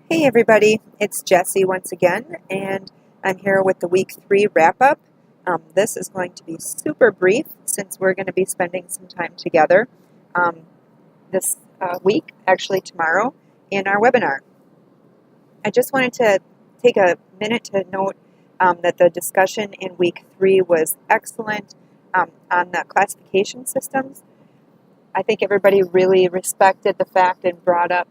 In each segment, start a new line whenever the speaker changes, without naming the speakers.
Hey everybody, it's Jessie once again, and I'm here with the week 3 wrap-up. This is going to be super brief since we're going to be spending some time together this week, actually tomorrow, in our webinar. I just wanted to take a minute to note that the discussion in week 3 was excellent on the classification systems. I think everybody really respected the fact and brought up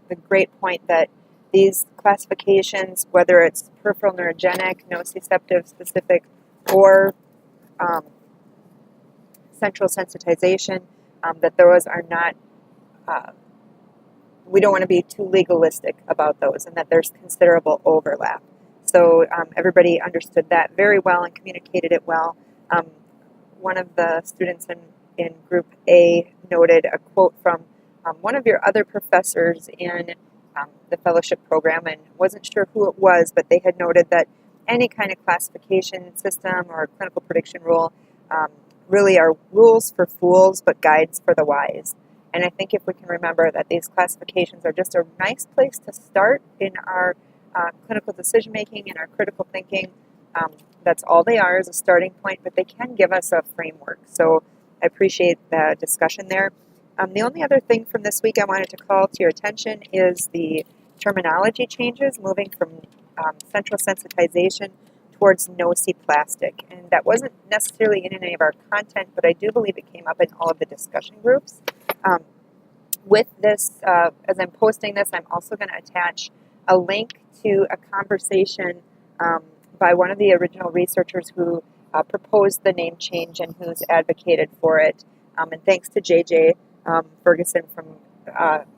the great point that these classifications, whether it's peripheral neurogenic, nociceptive specific, or central sensitization, that those are not, we don't want to be too legalistic about those, and that there's considerable overlap. So everybody understood that very well and communicated it well. One of the students in Group A noted a quote from one of your other professors in the fellowship program, and wasn't sure who it was, but they had noted that any kind of classification system or clinical prediction rule really are rules for fools, but guides for the wise. And I think if we can remember that these classifications are just a nice place to start in our clinical decision making and our critical thinking, that's all they are, is a starting point, but they can give us a framework. So I appreciate the discussion there. The only other thing from this week I wanted to call to your attention is the terminology changes, moving from central sensitization towards nociplastic. And that wasn't necessarily in any of our content, but I do believe it came up in all of the discussion groups. With this, as I'm posting this, I'm also going to attach a link to a conversation by one of the original researchers who proposed the name change and who's advocated for it. And thanks to JJ Ferguson from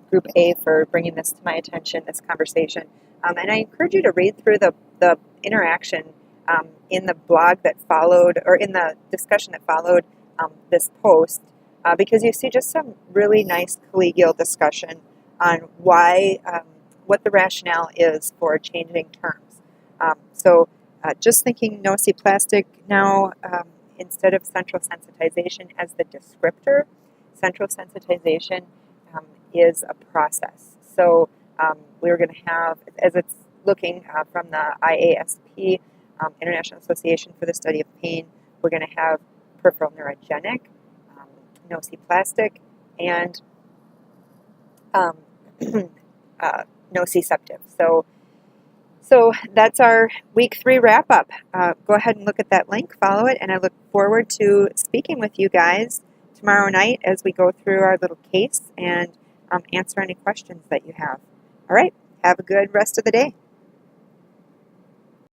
Group A for bringing this to my attention, this conversation. And I encourage you to read through the interaction in the blog that followed, or in the discussion that followed this post, because you see just some really nice collegial discussion on why, what the rationale is for changing terms. So just thinking nociplastic now, instead of central sensitization as the descriptor, central sensitization is a process. So we're going to have, as it's looking from the IASP, International Association for the Study of Pain, we're going to have peripheral neurogenic, nociplastic, and nociceptive. So that's our week 3 wrap-up. Go ahead and look at that link, follow it, and I look forward to speaking with you guys tomorrow night as we go through our little case and answer any questions that you have. All right, have a good rest of the day.